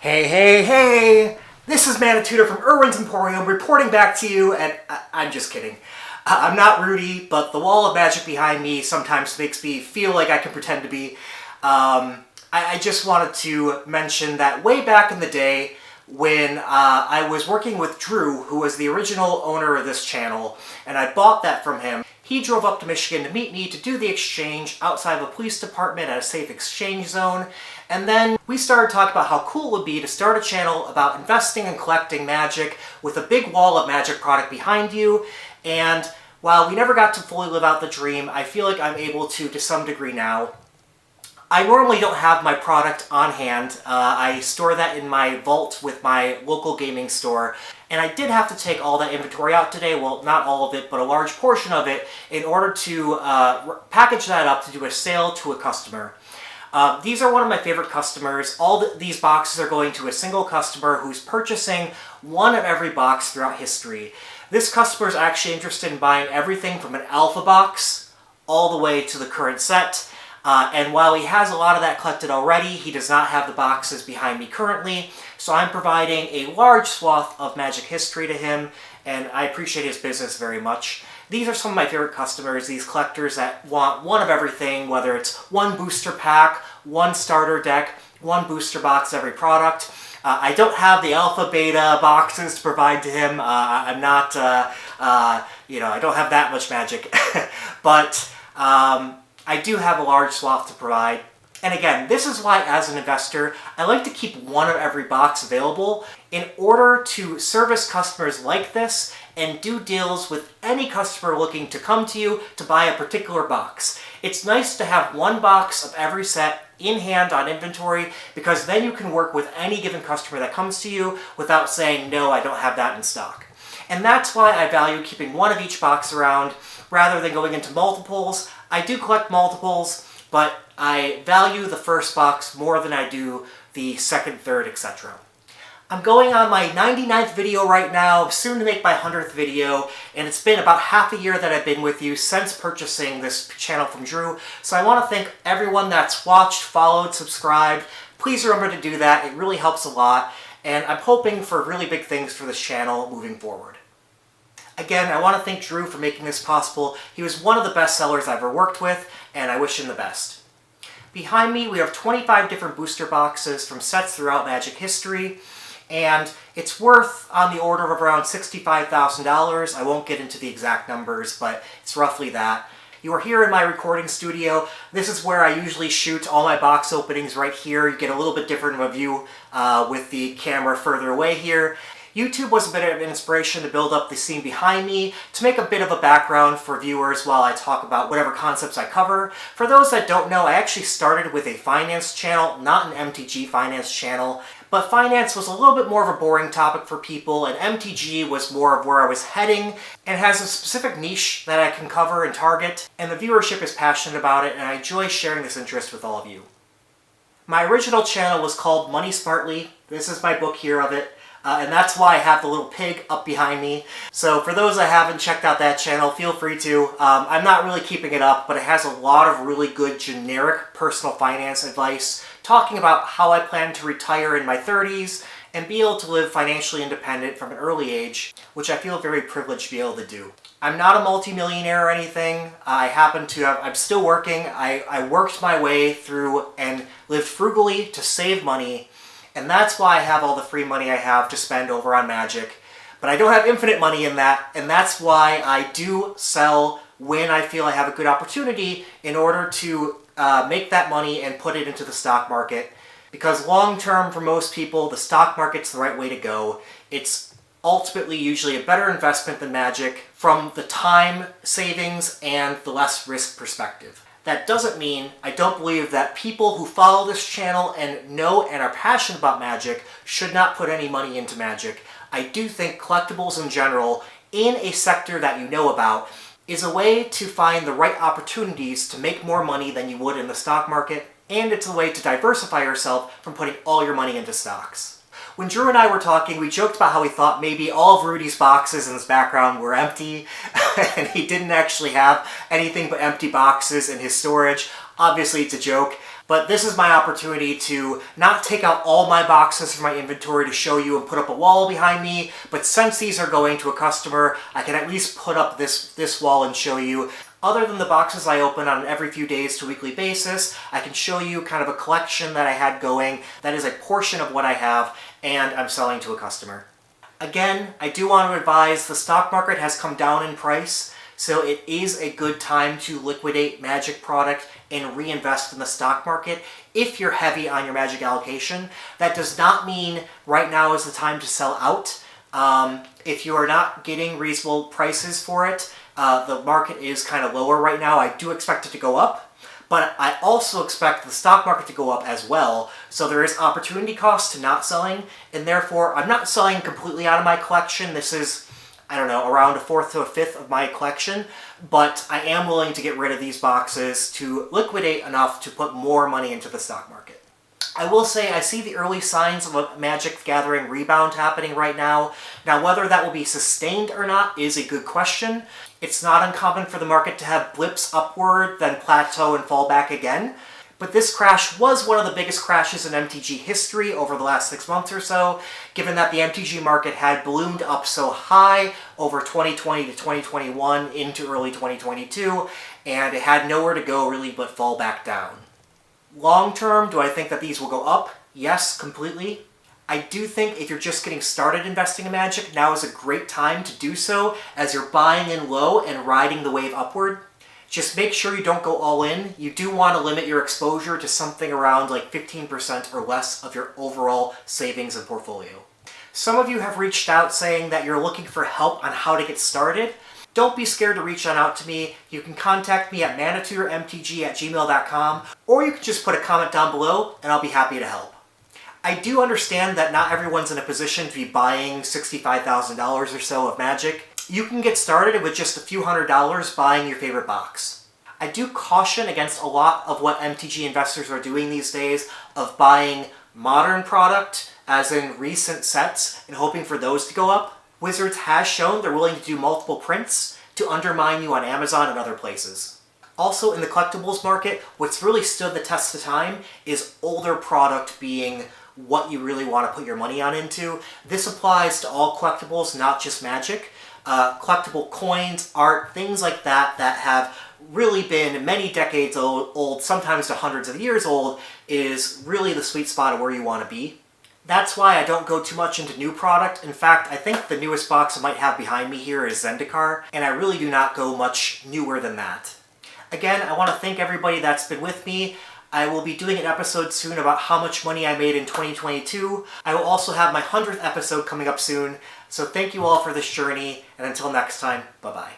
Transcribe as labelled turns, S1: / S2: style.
S1: Hey! This is ManaTutor from Irwin's Emporium reporting back to you, and I'm just kidding. I'm not Rudy, but the wall of magic behind me sometimes makes me feel like I can pretend to be. I just wanted to mention that way back in the day when I was working with Drew, who was the original owner of this channel, and I bought that from him. He drove up to Michigan to meet me to do the exchange outside of a police department at a safe exchange zone. And then we started talking about how cool it would be to start a channel about investing and collecting magic with a big wall of magic product behind you. And while we never got to fully live out the dream, I feel like I'm able to some degree now. I normally don't have my product on hand. I store that in my vault with my local gaming store. And I did have to take all that inventory out today, well, not all of it, but a large portion of it, in order to package that up to do a sale to a customer. These are one of my favorite customers. These boxes are going to a single customer who's purchasing one of every box throughout history. This customer is actually interested in buying everything from an alpha box all the way to the current set. And while he has a lot of that collected already, he does not have the boxes behind me currently. So I'm providing a large swath of Magic history to him, and I appreciate his business very much. These are some of my favorite customers, these collectors that want one of everything, whether it's one booster pack, one starter deck, one booster box every product. I don't have the alpha beta boxes to provide to him. I'm not, I don't have that much Magic. But I do have a large swath to provide. And again, this is why as an investor, I like to keep one of every box available in order to service customers like this and do deals with any customer looking to come to you to buy a particular box. It's nice to have one box of every set in hand on inventory, because then you can work with any given customer that comes to you without saying, no, I don't have that in stock. And that's why I value keeping one of each box around rather than going into multiples. I do collect multiples, but I value the first box more than I do the second, third, etc. I'm going on my 99th video right now, soon to make my 100th video, and it's been about half a year that I've been with you since purchasing this channel from Drew. So I want to thank everyone that's watched, followed, subscribed. Please remember to do that. It really helps a lot, and I'm hoping for really big things for this channel moving forward. Again, I want to thank Drew for making this possible. He was one of the best sellers I've ever worked with, and I wish him the best. Behind me, we have 25 different booster boxes from sets throughout Magic history, and it's worth on the order of around $65,000. I won't get into the exact numbers, but it's roughly that. You are here in my recording studio. This is where I usually shoot all my box openings right here. You get a little bit different of a view with the camera further away here. YouTube was a bit of inspiration to build up the scene behind me, to make a bit of a background for viewers while I talk about whatever concepts I cover. For those that don't know, I actually started with a finance channel, not an MTG finance channel, but finance was a little bit more of a boring topic for people, and MTG was more of where I was heading, and has a specific niche that I can cover and target, and the viewership is passionate about it, and I enjoy sharing this interest with all of you. My original channel was called Money Smartly. This is my book here of it. And that's why I have the little pig up behind me. So for those that haven't checked out that channel, feel free to. I'm not really keeping it up, but it has a lot of really good generic personal finance advice, talking about how I plan to retire in my 30s and be able to live financially independent from an early age, which I feel very privileged to be able to do. I'm not a multimillionaire or anything. I'm still working. I worked my way through and lived frugally to save money. And that's why I have all the free money I have to spend over on Magic. But I don't have infinite money in that, and that's why I do sell when I feel I have a good opportunity in order to make that money and put it into the stock market. Because long term, for most people, the stock market's the right way to go. It's ultimately usually a better investment than Magic from the time savings and the less risk perspective. That doesn't mean I don't believe that people who follow this channel and know and are passionate about Magic should not put any money into Magic. I do think collectibles in general, in a sector that you know about, is a way to find the right opportunities to make more money than you would in the stock market, and it's a way to diversify yourself from putting all your money into stocks. When Drew and I were talking, we joked about how we thought maybe all of Rudy's boxes in his background were empty, and he didn't actually have anything but empty boxes in his storage. Obviously, it's a joke. But this is my opportunity to not take out all my boxes from my inventory to show you and put up a wall behind me, but since these are going to a customer, I can at least put up this wall and show you. Other than the boxes I open on an every few days to weekly basis, I can show you kind of a collection that I had going that is a portion of what I have and I'm selling to a customer. Again, I do want to advise the stock market has come down in price, so it is a good time to liquidate Magic product and reinvest in the stock market if you're heavy on your Magic allocation. That does not mean right now is the time to sell out. If you are not getting reasonable prices for it, the market is kind of lower right now. I do expect it to go up, but I also expect the stock market to go up as well. So there is opportunity cost to not selling, and therefore I'm not selling completely out of my collection. This is, I don't know, around a fourth to a fifth of my collection, but I am willing to get rid of these boxes to liquidate enough to put more money into the stock market. I will say I see the early signs of a Magic Gathering rebound happening right now. Now, whether that will be sustained or not is a good question. It's not uncommon for the market to have blips upward, then plateau and fall back again. But this crash was one of the biggest crashes in MTG history over the last 6 months or so, given that the MTG market had ballooned up so high over 2020 to 2021 into early 2022, and it had nowhere to go really but fall back down. Long term, do I think that these will go up? Yes, completely. I do think if you're just getting started investing in Magic, now is a great time to do so as you're buying in low and riding the wave upward. Just make sure you don't go all in. You do want to limit your exposure to something around like 15% or less of your overall savings and portfolio. Some of you have reached out saying that you're looking for help on how to get started. Don't be scared to reach out to me. You can contact me at manatutormtg@gmail.com, or you can just put a comment down below and I'll be happy to help. I do understand that not everyone's in a position to be buying $65,000 or so of Magic. You can get started with just a few $100s buying your favorite box. I do caution against a lot of what MTG investors are doing these days of buying modern product, as in recent sets, and hoping for those to go up. Wizards has shown they're willing to do multiple prints to undermine you on Amazon and other places. Also, in the collectibles market, what's really stood the test of time is older product being what you really want to put your money on into. This applies to all collectibles, not just Magic. Collectible coins, art, things like that that have really been many decades old, sometimes to hundreds of years old, is really the sweet spot of where you want to be. That's why I don't go too much into new product. In fact, I think the newest box I might have behind me here is Zendikar, and I really do not go much newer than that. Again, I want to thank everybody that's been with me. I will be doing an episode soon about how much money I made in 2022. I will also have my 100th episode coming up soon. So thank you all for this journey, and until next time, bye-bye.